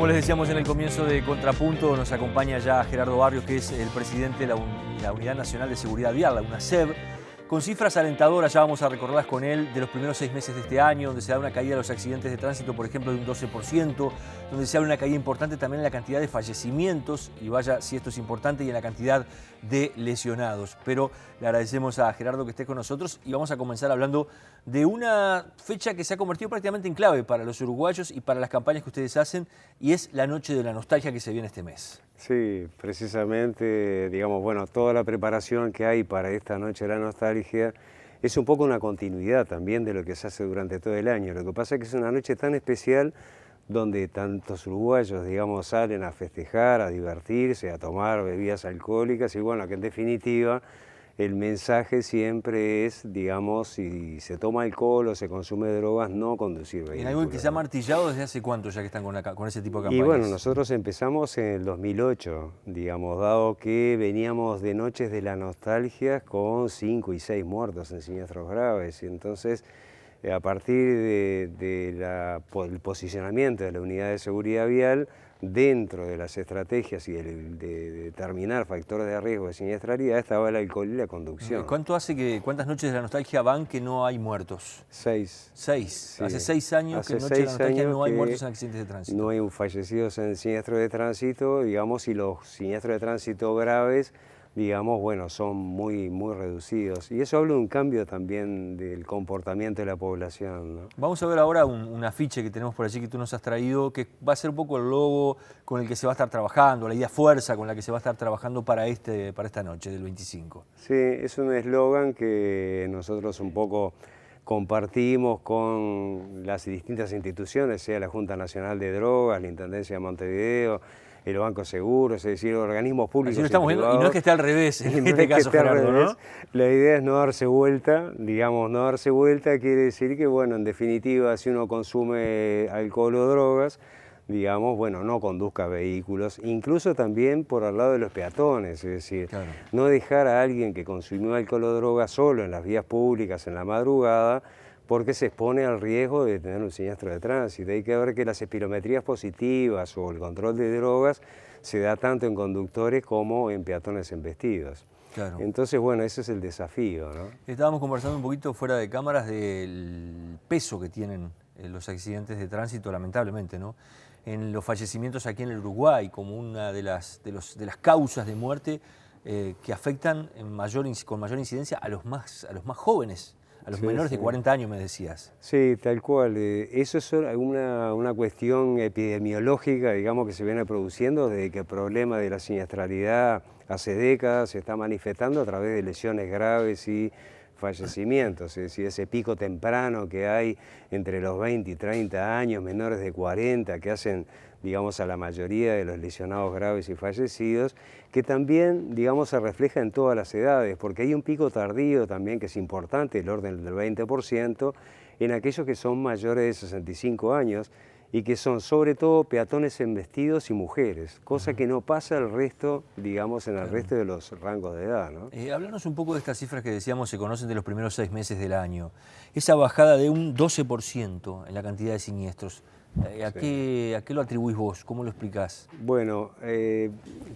les decíamos en el comienzo de Contrapunto, nos acompaña ya Gerardo Barrios, que es el presidente de la Unidad Nacional de Seguridad Vial, la UNASEV, con cifras alentadoras, ya vamos a recordarlas con él, de los primeros 6 meses de este año, donde se da una caída de los accidentes de tránsito, por ejemplo, de un 12%, donde se da una caída importante también en la cantidad de fallecimientos, y vaya si esto es importante, y en la cantidad de lesionados. Pero le agradecemos a Gerardo que esté con nosotros y vamos a comenzar hablando de una fecha que se ha convertido prácticamente en clave para los uruguayos y para las campañas que ustedes hacen, y es la Noche de la Nostalgia que se viene este mes. Sí, precisamente, digamos, bueno, toda la preparación que hay para esta Noche de la Nostalgia es un poco una continuidad también de lo que se hace durante todo el año. Lo que pasa es que es una noche tan especial donde tantos uruguayos, digamos, salen a festejar, a divertirse, a tomar bebidas alcohólicas y bueno, que en definitiva el mensaje siempre es, digamos, si se toma alcohol o se consume drogas, no conducir vehículos. En algo que se ha martillado desde hace cuánto ya que están con ese tipo de campañas. Y bueno, nosotros empezamos en el 2008, digamos, dado que veníamos de noches de la nostalgia con 5 y 6 muertos en siniestros graves. Y entonces, a partir del posicionamiento de la Unidad de Seguridad Vial, dentro de las estrategias y de determinar factores de riesgo de siniestralidad estaba el alcohol y la conducción. ¿Cuántas noches de la nostalgia van que no hay muertos? 6. 6. Sí. Hace 6 años que en Noche de la Nostalgia no hay muertos en accidentes de tránsito. No hay fallecidos en siniestros de tránsito, digamos, y los siniestros de tránsito graves, digamos, bueno, son muy reducidos. Y eso habla de un cambio también del comportamiento de la población, ¿no? Vamos a ver ahora un afiche que tenemos por allí que tú nos has traído, que va a ser un poco el logo con el que se va a estar trabajando, la idea fuerza con la que se va a estar trabajando para esta noche del 25. Sí, es un eslogan que nosotros un poco compartimos con las distintas instituciones, sea la Junta Nacional de Drogas, la Intendencia de Montevideo, el Banco Seguro, es decir, organismos públicos y privados. Y no es que esté al revés en este caso, Gerardo, ¿no? La idea es no darse vuelta, digamos, no darse vuelta quiere decir que, bueno, en definitiva, si uno consume alcohol o drogas, digamos, bueno, no conduzca vehículos, incluso también por al lado de los peatones, es decir, claro, no dejar a alguien que consumió alcohol o drogas solo en las vías públicas en la madrugada, porque se expone al riesgo de tener un siniestro de tránsito. Hay que ver que las espirometrías positivas o el control de drogas se da tanto en conductores como en peatones embestidos. Claro. Entonces, bueno, ese es el desafío, ¿no? Estábamos conversando un poquito fuera de cámaras del peso que tienen los accidentes de tránsito, lamentablemente, ¿no?, en los fallecimientos aquí en el Uruguay, como una de las causas de muerte que afectan con mayor incidencia a los más jóvenes. A los menores de 40 años, me decías. Sí, tal cual. Eso es una cuestión epidemiológica, digamos, que se viene produciendo desde que el problema de la siniestralidad hace décadas se está manifestando a través de lesiones graves y fallecimientos. Es decir, ese pico temprano que hay entre los 20 y 30 años, menores de 40, que hacen, digamos, a la mayoría de los lesionados graves y fallecidos, que también, digamos, se refleja en todas las edades, porque hay un pico tardío también que es importante, el orden del 20%, en aquellos que son mayores de 65 años y que son sobre todo peatones embestidos y mujeres, cosa que no pasa el resto, digamos, en el resto de los rangos de edad, ¿no? Háblanos un poco de estas cifras que decíamos se conocen de los primeros 6 meses del año. Esa bajada de un 12% en la cantidad de siniestros. ¿A qué lo atribuís vos? ¿Cómo lo explicás? Bueno,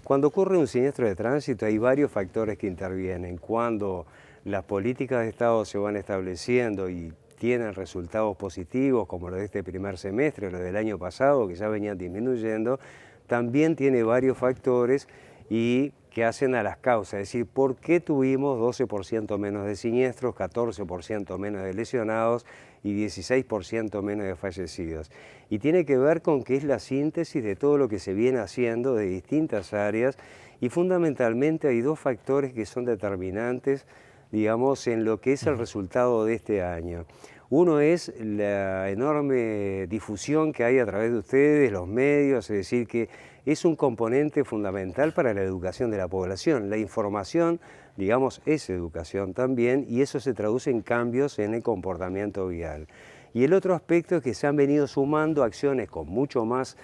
cuando ocurre un siniestro de tránsito hay varios factores que intervienen. Cuando las políticas de Estado se van estableciendo y tienen resultados positivos, como lo de este primer semestre, lo del año pasado, que ya venían disminuyendo, también tiene varios factores y que hacen a las causas, es decir, ¿por qué tuvimos 12% menos de siniestros, 14% menos de lesionados y 16% menos de fallecidos? Y tiene que ver con que es la síntesis de todo lo que se viene haciendo de distintas áreas y fundamentalmente hay 2 factores que son determinantes, digamos, en lo que es el resultado de este año. Uno es la enorme difusión que hay a través de ustedes, los medios, es decir, que es un componente fundamental para la educación de la población. La información, digamos, es educación también y eso se traduce en cambios en el comportamiento vial. Y el otro aspecto es que se han venido sumando acciones con mucho más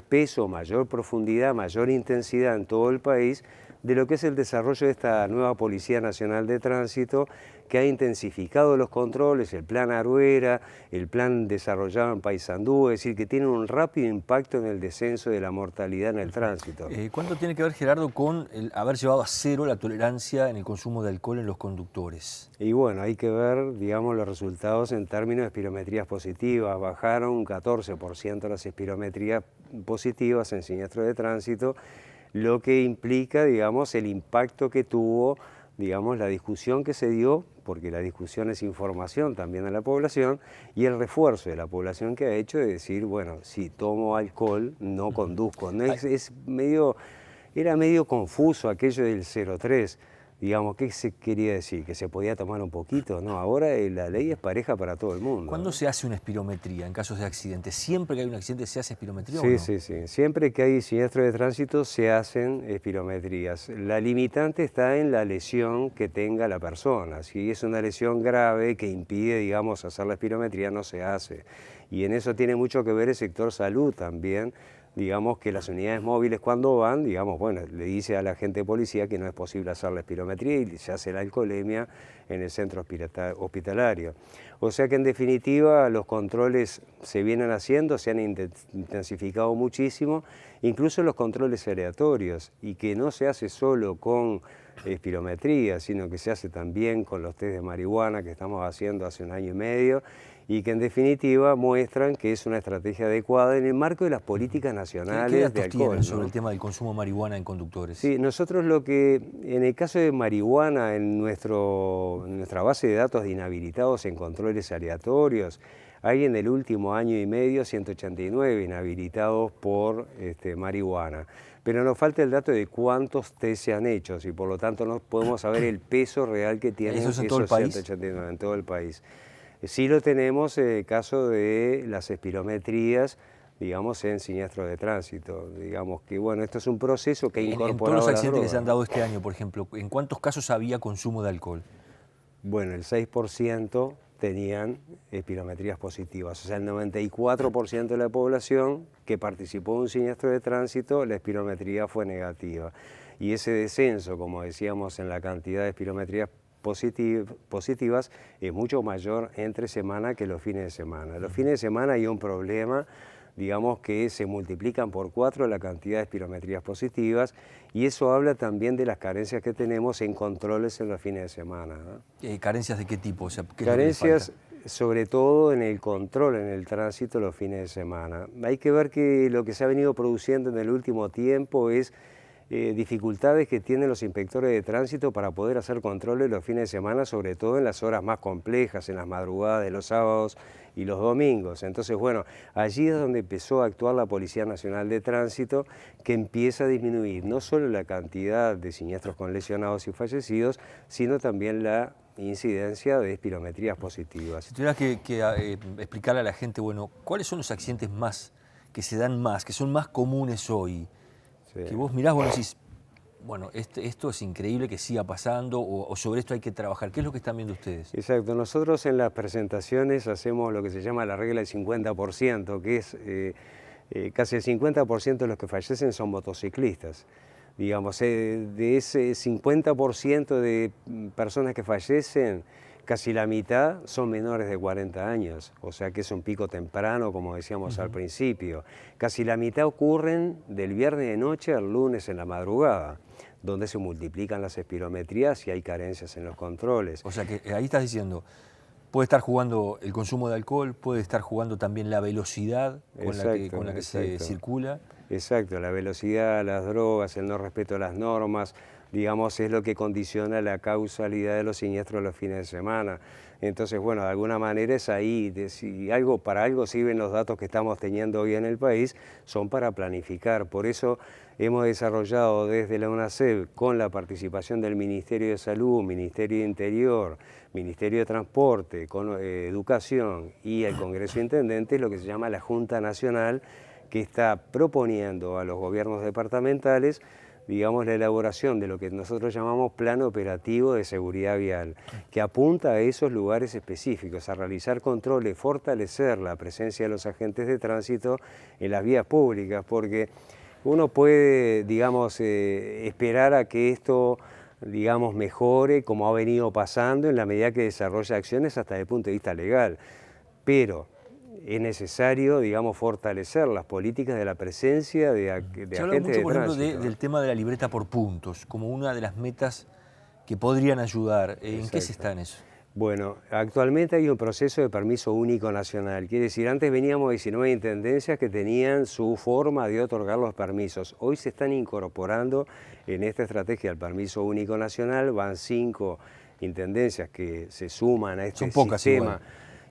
peso, mayor profundidad, mayor intensidad en todo el país, de lo que es el desarrollo de esta nueva Policía Nacional de Tránsito, que ha intensificado los controles, el plan Aruera, el plan desarrollado en Paysandú, es decir, que tiene un rápido impacto en el descenso de la mortalidad en el tránsito. ¿Cuánto tiene que ver, Gerardo, con el haber llevado a cero la tolerancia en el consumo de alcohol en los conductores? Y bueno, hay que ver, digamos, los resultados en términos de espirometrías positivas. Bajaron un 14% las espirometrías positivas en siniestros de tránsito, lo que implica, digamos, el impacto que tuvo, digamos, la discusión que se dio, porque la discusión es información también a la población, y el refuerzo de la población que ha hecho de decir, bueno, si tomo alcohol, no conduzco. No era medio confuso aquello del 0,3. Digamos, ¿qué se quería decir? ¿Que se podía tomar un poquito? No, ahora la ley es pareja para todo el mundo. ¿Cuándo se hace una espirometría en casos de accidente? ¿Siempre que hay un accidente se hace espirometría sí, o no? Sí, sí. Siempre que hay siniestro de tránsito se hacen espirometrías. La limitante está en la lesión que tenga la persona. Si es una lesión grave que impide, digamos, hacer la espirometría, no se hace. Y en eso tiene mucho que ver el sector salud también. Digamos que las unidades móviles cuando van, digamos, bueno, le dice a la agente de policía que no es posible hacer la espirometría y se hace la alcoholemia en el centro hospitalario. O sea que en definitiva los controles se vienen haciendo, se han intensificado muchísimo, incluso los controles aleatorios, y que no se hace solo con espirometría, sino que se hace también con los test de marihuana que estamos haciendo hace 1 año y medio, y que en definitiva muestran que es una estrategia adecuada en el marco de las políticas nacionales ¿Qué datos de alcohol, tienen ¿no? sobre el tema del consumo de marihuana en conductores? Sí, nosotros en el caso de marihuana, en nuestra base de datos de inhabilitados en controles aleatorios, hay en el último año y medio 189 inhabilitados por marihuana. Pero nos falta el dato de cuántos test se han hecho y por lo tanto no podemos saber el peso real que tienen ¿Eso es en esos todo el país? 189 en todo el país. Sí lo tenemos en el caso de las espirometrías, digamos, en siniestros de tránsito. Digamos que, bueno, esto es un proceso que ha incorporado En todos los accidentes que se han drogas. dado este año, por ejemplo, ¿en cuántos casos había consumo de alcohol? Bueno, el 6% tenían espirometrías positivas, o sea, el 94% de la población que participó en un siniestro de tránsito, la espirometría fue negativa. Y ese descenso, como decíamos, en la cantidad de espirometrías positivas es mucho mayor entre semana que los fines de semana. Los fines de semana hay un problema, digamos que se multiplican por 4 la cantidad de espirometrías positivas, y eso habla también de las carencias que tenemos en controles en los fines de semana, ¿no? ¿Carencias de qué tipo? O sea, ¿qué Carencias es lo que le falta? sobre todo en el control, en el tránsito los fines de semana. Hay que ver que lo que se ha venido produciendo en el último tiempo es dificultades que tienen los inspectores de tránsito para poder hacer controles los fines de semana, sobre todo en las horas más complejas, en las madrugadas de los sábados y los domingos. Entonces, bueno, allí es donde empezó a actuar la Policía Nacional de Tránsito, que empieza a disminuir no solo la cantidad de siniestros con lesionados y fallecidos, sino también la incidencia de espirometrías positivas. Si tuvieras que explicarle a la gente, bueno, ¿cuáles son los accidentes que se dan más, que son más comunes hoy? Sí. Que vos mirás, vos decís, bueno, esto es increíble que siga pasando, o sobre esto hay que trabajar. ¿Qué es lo que están viendo ustedes? Exacto, nosotros en las presentaciones hacemos lo que se llama la regla del 50%, que es casi el 50% de los que fallecen son motociclistas. Digamos, de ese 50% de personas que fallecen, casi la mitad son menores de 40 años, o sea que es un pico temprano, como decíamos al principio. Casi la mitad ocurren del viernes de noche al lunes en la madrugada, donde se multiplican las espirometrías y hay carencias en los controles. O sea que ahí estás diciendo, puede estar jugando el consumo de alcohol, puede estar jugando también la velocidad con la que se circula. Exacto, la velocidad, las drogas, el no respeto a las normas, digamos, es lo que condiciona la causalidad de los siniestros los fines de semana. Entonces, bueno, de alguna manera es ahí, si para algo sirven los datos que estamos teniendo hoy en el país, son para planificar. Por eso hemos desarrollado desde la UNACEB, con la participación del Ministerio de Salud, Ministerio de Interior, Ministerio de Transporte, con Educación y el Congreso de Intendentes, lo que se llama la Junta Nacional, que está proponiendo a los gobiernos departamentales, digamos, la elaboración de lo que nosotros llamamos Plan Operativo de Seguridad Vial, que apunta a esos lugares específicos, a realizar controles, fortalecer la presencia de los agentes de tránsito en las vías públicas, porque Uno puede, digamos, esperar a que esto, digamos, mejore como ha venido pasando en la medida que desarrolla acciones hasta desde el punto de vista legal. Pero es necesario, digamos, fortalecer las políticas de la presencia de agentes de tránsito. Se habla mucho, por ejemplo, del tema de la libreta por puntos, como una de las metas que podrían ayudar. ¿En qué se está en eso? Bueno, actualmente hay un proceso de permiso único nacional. Quiere decir, antes veníamos 19 intendencias que tenían su forma de otorgar los permisos. Hoy se están incorporando en esta estrategia el permiso único nacional. Van 5 intendencias que se suman a este Son pocas sistema. Igual.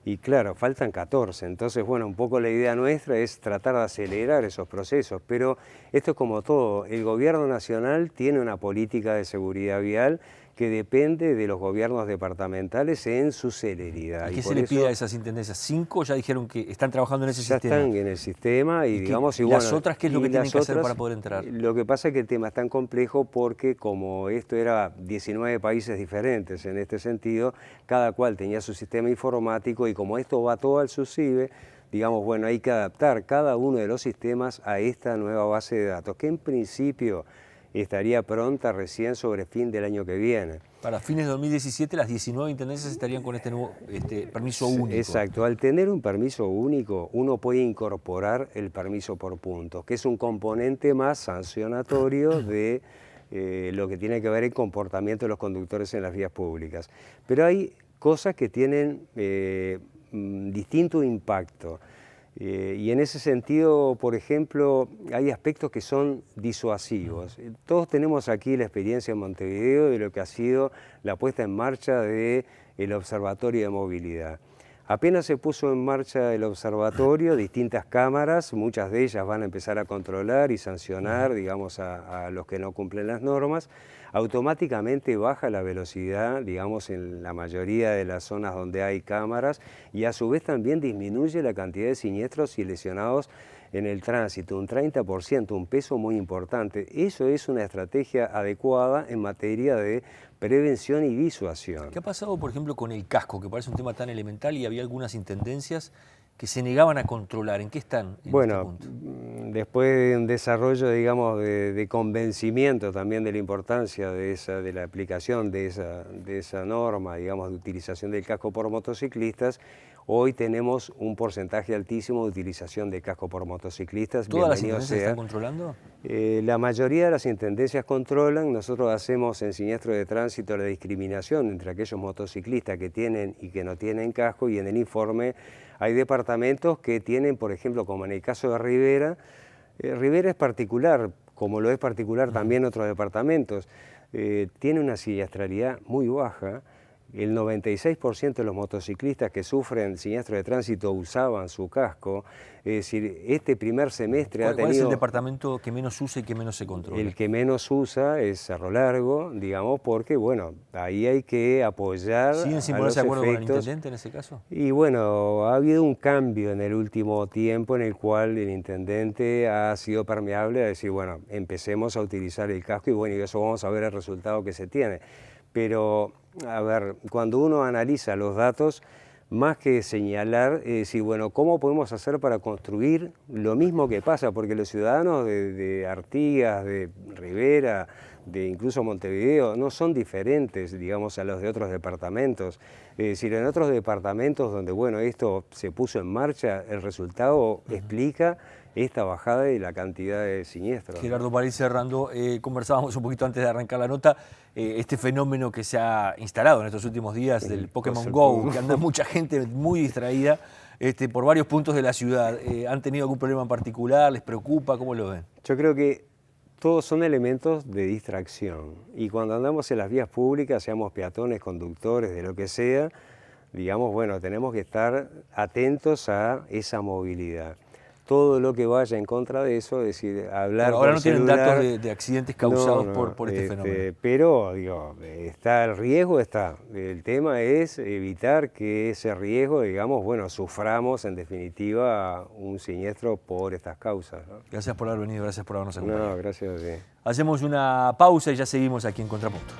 Y claro, faltan 14. Entonces, bueno, un poco la idea nuestra es tratar de acelerar esos procesos. Pero esto es como todo. El gobierno nacional tiene una política de seguridad vial que depende de los gobiernos departamentales en su celeridad. ¿Y qué se le pide a esas intendencias? 5 ya dijeron que están trabajando en ese sistema. Ya están en el sistema y digamos... ¿Y las otras qué es lo que tienen que hacer para poder entrar? Lo que pasa es que el tema es tan complejo porque como esto era 19 países diferentes en este sentido, cada cual tenía su sistema informático y como esto va todo al SUSIBE, digamos, bueno, hay que adaptar cada uno de los sistemas a esta nueva base de datos, que en principio estaría pronta recién sobre fin del año que viene. Para fines de 2017 las 19 intendencias estarían con este nuevo permiso único. Exacto, al tener un permiso único uno puede incorporar el permiso por puntos, que es un componente más sancionatorio de lo que tiene que ver el comportamiento de los conductores en las vías públicas. Pero hay cosas que tienen distinto impacto. Y en ese sentido, por ejemplo, hay aspectos que son disuasivos. Todos tenemos aquí la experiencia en Montevideo de lo que ha sido la puesta en marcha del Observatorio de Movilidad. Apenas se puso en marcha el observatorio, distintas cámaras, muchas de ellas van a empezar a controlar y sancionar, digamos, a los que no cumplen las normas. Automáticamente baja la velocidad, digamos, en la mayoría de las zonas donde hay cámaras y a su vez también disminuye la cantidad de siniestros y lesionados en el tránsito, un 30%, un peso muy importante. Eso es una estrategia adecuada en materia de prevención y disuasión. ¿Qué ha pasado, por ejemplo, con el casco, que parece un tema tan elemental y había algunas intendencias que se negaban a controlar? ¿En qué están en este punto? Después de un desarrollo, digamos, de convencimiento también de la importancia de la aplicación de esa norma, digamos, de utilización del casco por motociclistas, hoy tenemos un porcentaje altísimo de utilización de casco por motociclistas. ¿Todas las intendencias están controlando? La mayoría de las intendencias controlan. Nosotros hacemos en Siniestro de Tránsito la discriminación entre aquellos motociclistas que tienen y que no tienen casco, y en el informe hay departamentos que tienen, por ejemplo, como en el caso de Rivera, Rivera es particular, como lo es particular también otros departamentos, tiene una siniestralidad muy baja. El 96% de los motociclistas que sufren siniestro de tránsito usaban su casco. Es decir, este primer semestre ha tenido... ¿Cuál es el departamento que menos usa y que menos se controla? El que menos usa es Cerro Largo, digamos, porque, bueno, ahí hay que apoyar. ¿Siguen sin ponerse de acuerdo con el intendente en ese caso? Y bueno, ha habido un cambio en el último tiempo en el cual el intendente ha sido permeable a decir, bueno, empecemos a utilizar el casco y bueno, y eso vamos a ver el resultado que se tiene. Pero, a ver, cuando uno analiza los datos, más que señalar, es decir, bueno, ¿cómo podemos hacer para construir lo mismo que pasa? Porque los ciudadanos de Artigas, de Rivera, de incluso Montevideo, no son diferentes, digamos, a los de otros departamentos. Es decir, en otros departamentos donde, bueno, esto se puso en marcha, el resultado explica esta bajada de la cantidad de siniestros. Gerardo, para ir cerrando, conversábamos un poquito antes de arrancar la nota, este fenómeno que se ha instalado en estos últimos días del Pokémon Go, que anda mucha gente muy distraída por varios puntos de la ciudad. ¿Han tenido algún problema en particular? ¿Les preocupa? ¿Cómo lo ven? Yo creo que todos son elementos de distracción y cuando andamos en las vías públicas, seamos peatones, conductores, de lo que sea, digamos, bueno, tenemos que estar atentos a esa movilidad. Todo lo que vaya en contra de eso, es decir, hablar pero ahora por no celular, tienen datos de accidentes causados por este fenómeno. Pero, digo, está el riesgo, está. El tema es evitar que ese riesgo, digamos, bueno, suframos en definitiva un siniestro por estas causas, ¿no? Gracias por haber venido, gracias por habernos acompañado. No, gracias a ti. Hacemos una pausa y ya seguimos aquí en Contrapunto.